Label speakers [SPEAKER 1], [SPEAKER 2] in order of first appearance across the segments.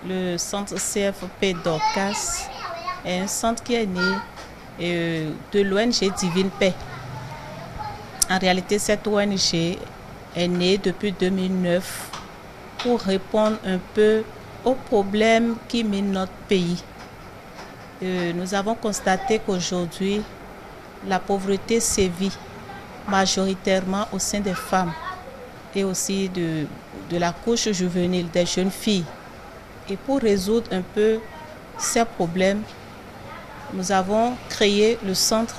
[SPEAKER 1] Le centre CFP Dorcas est un centre qui est né de l'ONG Divine Paix. En réalité, cette ONG est née depuis 2009 pour répondre un peu aux problèmes qui minent notre pays. Nous avons constaté qu'aujourd'hui, la pauvreté sévit majoritairement au sein des femmes et aussi de la couche juvénile, des jeunes filles. Et pour résoudre un peu ces problèmes, nous avons créé le centre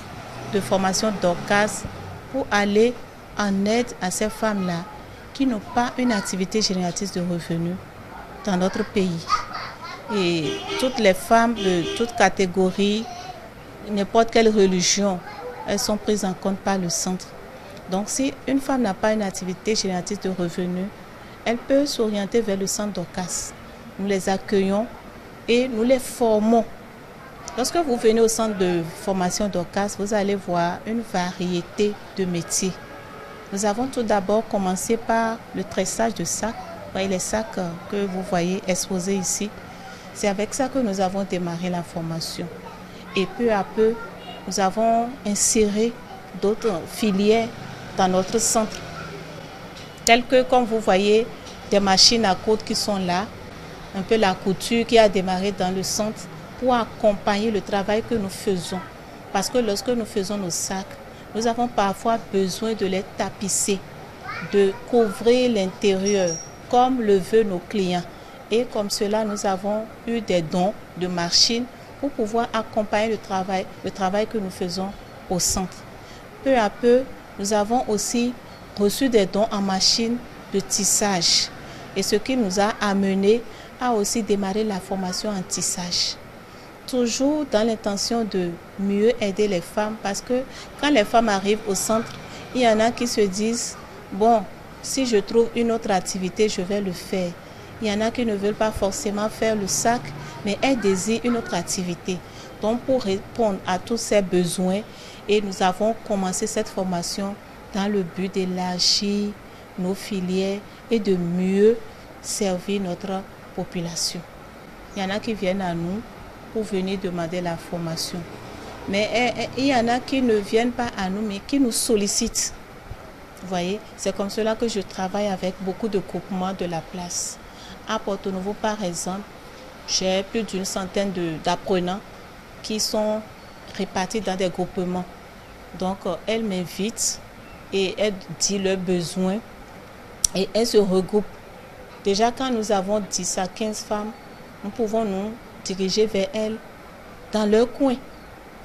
[SPEAKER 1] de formation Dorcas pour aller en aide à ces femmes-là qui n'ont pas une activité génératrice de revenus dans notre pays. Et toutes les femmes de toutes catégories, n'importe quelle religion, elles sont prises en compte par le centre. Donc si une femme n'a pas une activité génératrice de revenus, elle peut s'orienter vers le centre Dorcas. Nous les accueillons et nous les formons. Lorsque vous venez au centre de formation Dorcas, vous allez voir une variété de métiers. Nous avons tout d'abord commencé par le tressage de sacs. Vous voyez les sacs que vous voyez exposés ici. C'est avec ça que nous avons démarré la formation. Et peu à peu, nous avons inséré d'autres filières dans notre centre. Telles que, comme vous voyez, des machines à coudre qui sont là, un peu la couture qui a démarré dans le centre pour accompagner le travail que nous faisons. Parce que lorsque nous faisons nos sacs, nous avons parfois besoin de les tapisser, de couvrir l'intérieur, comme le veulent nos clients. Et comme cela, nous avons eu des dons de machines pour pouvoir accompagner le travail que nous faisons au centre. Peu à peu, nous avons aussi reçu des dons en machines de tissage. Et ce qui nous a amené à aussi démarrer la formation en tissage. Toujours dans l'intention de mieux aider les femmes, parce que quand les femmes arrivent au centre, il y en a qui se disent, bon, si je trouve une autre activité, je vais le faire. Il y en a qui ne veulent pas forcément faire le sac, mais elles désirent une autre activité. Donc pour répondre à tous ces besoins, et nous avons commencé cette formation dans le but d'élargir nos filières et de mieux servir notre population. Il y en a qui viennent à nous pour venir demander la formation. Mais il y en a qui ne viennent pas à nous, mais qui nous sollicitent. Vous voyez, c'est comme cela que je travaille avec beaucoup de groupements de la place. À Porto Novo, par exemple, j'ai plus d'une centaine d'apprenants qui sont répartis dans des groupements. Donc, elles m'invitent et elles disent leurs besoins et elles se regroupent. Déjà, quand nous avons 10 à 15 femmes, nous pouvons nous diriger vers elles dans leur coin.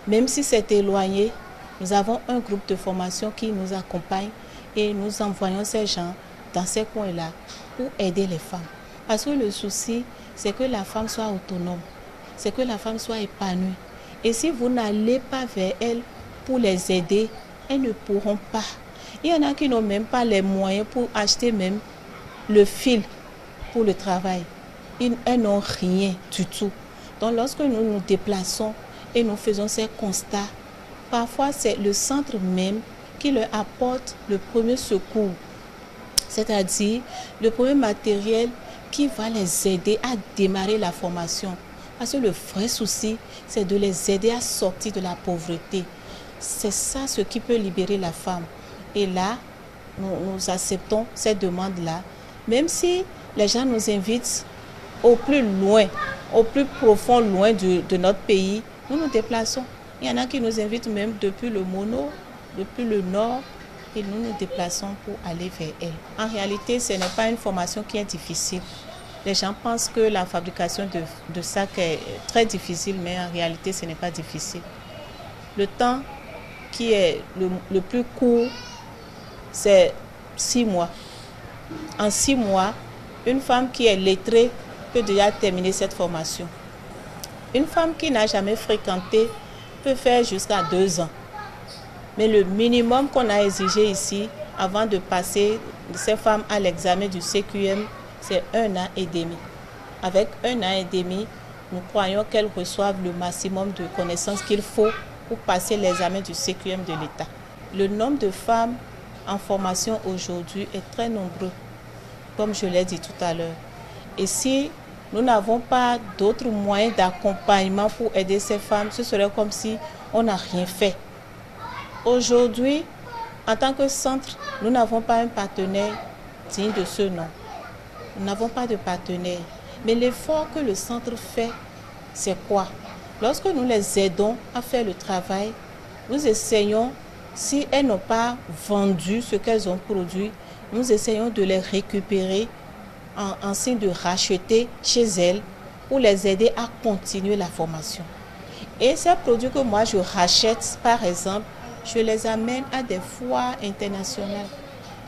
[SPEAKER 1] Même si c'est éloigné, nous avons un groupe de formation qui nous accompagne et nous envoyons ces gens dans ces coins-là pour aider les femmes. Parce que le souci, c'est que la femme soit autonome, c'est que la femme soit épanouie. Et si vous n'allez pas vers elles pour les aider, elles ne pourront pas. Il y en a qui n'ont même pas les moyens pour acheter même le fil pour le travail. Elles n'ont rien du tout. Donc lorsque nous nous déplaçons et nous faisons ces constats, parfois c'est le centre même qui leur apporte le premier secours, c'est-à-dire le premier matériel qui va les aider à démarrer la formation. Parce que le vrai souci, c'est de les aider à sortir de la pauvreté. C'est ça ce qui peut libérer la femme. Et là, nous acceptons cette demande-là, même si les gens nous invitent au plus loin, au plus profond loin de notre pays, nous nous déplaçons. Il y en a qui nous invitent même depuis le Mono, depuis le Nord, et nous nous déplaçons pour aller vers elles. En réalité, ce n'est pas une formation qui est difficile. Les gens pensent que la fabrication de sacs est très difficile, mais en réalité, ce n'est pas difficile. Le temps qui est le plus court, c'est 6 mois. En 6 mois, une femme qui est lettrée peut déjà terminer cette formation. Une femme qui n'a jamais fréquenté peut faire jusqu'à 2 ans. Mais le minimum qu'on a exigé ici, avant de passer ces femmes à l'examen du CQM, c'est 1 an et demi. Avec 1 an et demi, nous croyons qu'elles reçoivent le maximum de connaissances qu'il faut pour passer l'examen du CQM de l'État. Le nombre de femmes en formation aujourd'hui est très nombreux, comme je l'ai dit tout à l'heure. Et si nous n'avons pas d'autres moyens d'accompagnement pour aider ces femmes, ce serait comme si on n'a rien fait. Aujourd'hui, en tant que centre, nous n'avons pas un partenaire digne de ce nom. Nous n'avons pas de partenaire. Mais l'effort que le centre fait, c'est quoi? Lorsque nous les aidons à faire le travail, nous essayons, si elles n'ont pas vendu ce qu'elles ont produit, nous essayons de les récupérer en signe de racheter chez elles pour les aider à continuer la formation. Et ces produits que moi je rachète, par exemple, je les amène à des foires internationales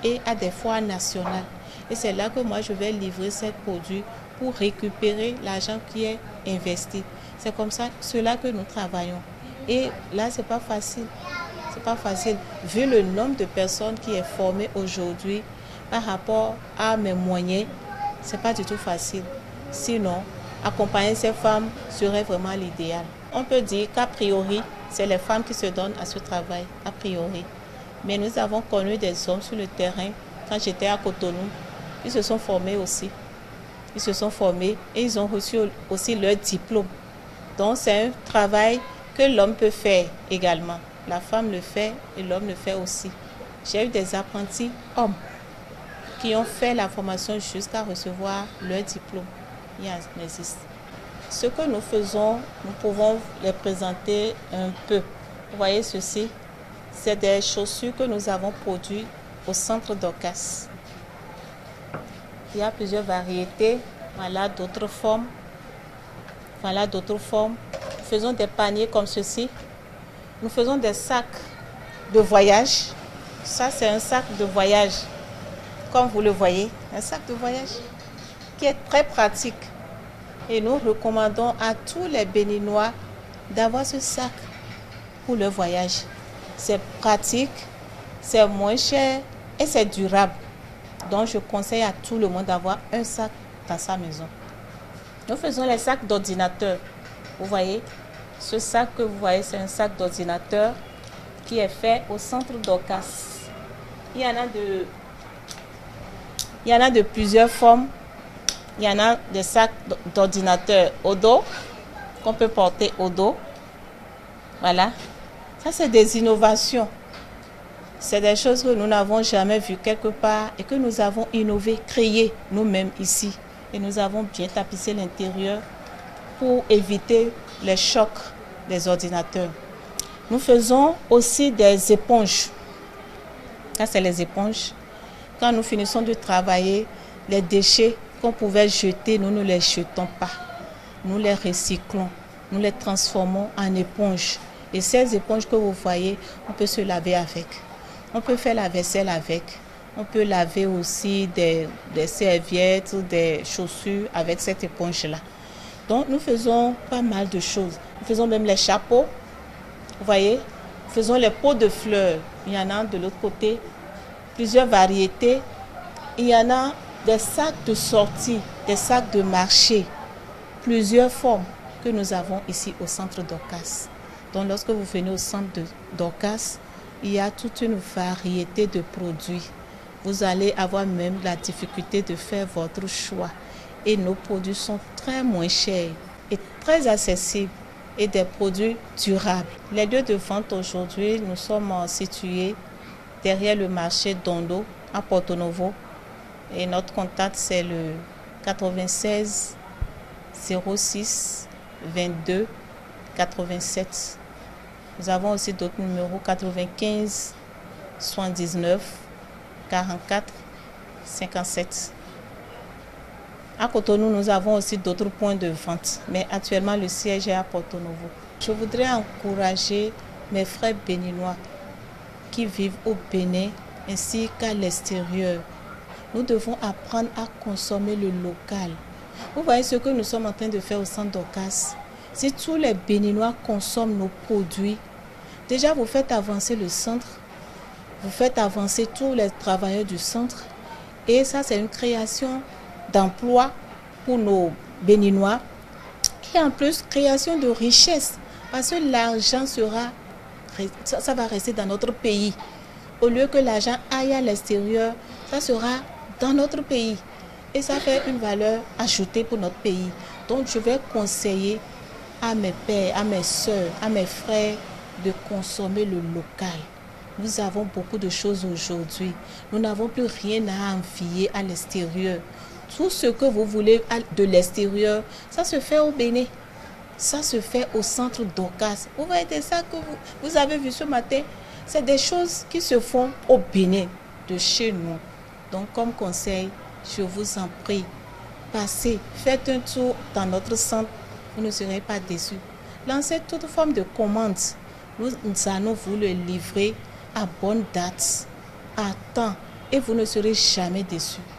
[SPEAKER 1] et à des foires nationales. Et c'est là que moi je vais livrer ces produits pour récupérer l'argent qui est investi. C'est comme ça, cela que nous travaillons. Et là, c'est pas facile. C'est pas facile. Vu le nombre de personnes qui est formé aujourd'hui par rapport à mes moyens, c'est pas du tout facile. Sinon, accompagner ces femmes serait vraiment l'idéal. On peut dire qu'a priori, c'est les femmes qui se donnent à ce travail, a priori. Mais nous avons connu des hommes sur le terrain, quand j'étais à Cotonou, ils se sont formés aussi. Ils se sont formés et ils ont reçu aussi leur diplôme. Donc c'est un travail que l'homme peut faire également. La femme le fait et l'homme le fait aussi. J'ai eu des apprentis hommes qui ont fait la formation jusqu'à recevoir leur diplôme. Il existe. Ce que nous faisons, nous pouvons les présenter un peu. Vous voyez ceci, c'est des chaussures que nous avons produites au centre Dorcas. Il y a plusieurs variétés, voilà d'autres formes. Voilà d'autres formes. Nous faisons des paniers comme ceci. Nous faisons des sacs de voyage. Ça, c'est un sac de voyage, comme vous le voyez, un sac de voyage qui est très pratique. Et nous recommandons à tous les Béninois d'avoir ce sac pour le voyage. C'est pratique, c'est moins cher et c'est durable. Donc, je conseille à tout le monde d'avoir un sac dans sa maison. Nous faisons les sacs d'ordinateur. Vous voyez, ce sac que vous voyez, c'est un sac d'ordinateur qui est fait au centre Dorcas. Il y en a de plusieurs formes. Il y en a des sacs d'ordinateur au dos, qu'on peut porter au dos. Voilà. Ça, c'est des innovations. C'est des choses que nous n'avons jamais vues quelque part et que nous avons innové, créé nous-mêmes ici. Et nous avons bien tapissé l'intérieur pour éviter les chocs des ordinateurs. Nous faisons aussi des éponges. Ça, c'est les éponges. Quand nous finissons de travailler, les déchets qu'on pouvait jeter, nous ne les jetons pas. Nous les recyclons, nous les transformons en éponges. Et ces éponges que vous voyez, on peut se laver avec. On peut faire la vaisselle avec. On peut laver aussi des serviettes ou des chaussures avec cette éponge-là. Donc, nous faisons pas mal de choses. Nous faisons même les chapeaux. Vous voyez, nous faisons les pots de fleurs. Il y en a de l'autre côté, plusieurs variétés. Il y en a des sacs de sortie, des sacs de marché, plusieurs formes que nous avons ici au centre Dorcas. Donc, lorsque vous venez au centre Dorcas, il y a toute une variété de produits. Vous allez avoir même la difficulté de faire votre choix. Et nos produits sont très moins chers et très accessibles et des produits durables. Les lieux de vente aujourd'hui, nous sommes situés derrière le marché d'Ondo à Porto Novo. Et notre contact, c'est le 96 06 22 87. Nous avons aussi d'autres numéros, 95 79 44 57. À Cotonou, nous avons aussi d'autres points de vente, mais actuellement le siège est à Porto Novo. Je voudrais encourager mes frères béninois qui vivent au Bénin ainsi qu'à l'extérieur. Nous devons apprendre à consommer le local. Vous voyez ce que nous sommes en train de faire au centre Dorcas. Si tous les Béninois consomment nos produits, déjà vous faites avancer le centre, vous faites avancer tous les travailleurs du centre et ça c'est une création d'emplois pour nos Béninois et en plus création de richesse parce que l'argent ça va rester dans notre pays. Au lieu que l'argent aille à l'extérieur, ça sera dans notre pays. et ça fait une valeur ajoutée pour notre pays. Donc je vais conseiller à mes pères, à mes soeurs, à mes frères de consommer le local. Nous avons beaucoup de choses aujourd'hui. Nous n'avons plus rien à envier à l'extérieur. Tout ce que vous voulez de l'extérieur, ça se fait au Bénin. Ça se fait au centre Dorcas. Vous voyez ça que vous avez vu ce matin. C'est des choses qui se font au Bénin, de chez nous. Donc comme conseil, je vous en prie, passez, faites un tour dans notre centre. Vous ne serez pas déçus. Lancez toute forme de commande. Nous allons vous le livrer à bonne date, à temps, et vous ne serez jamais déçus.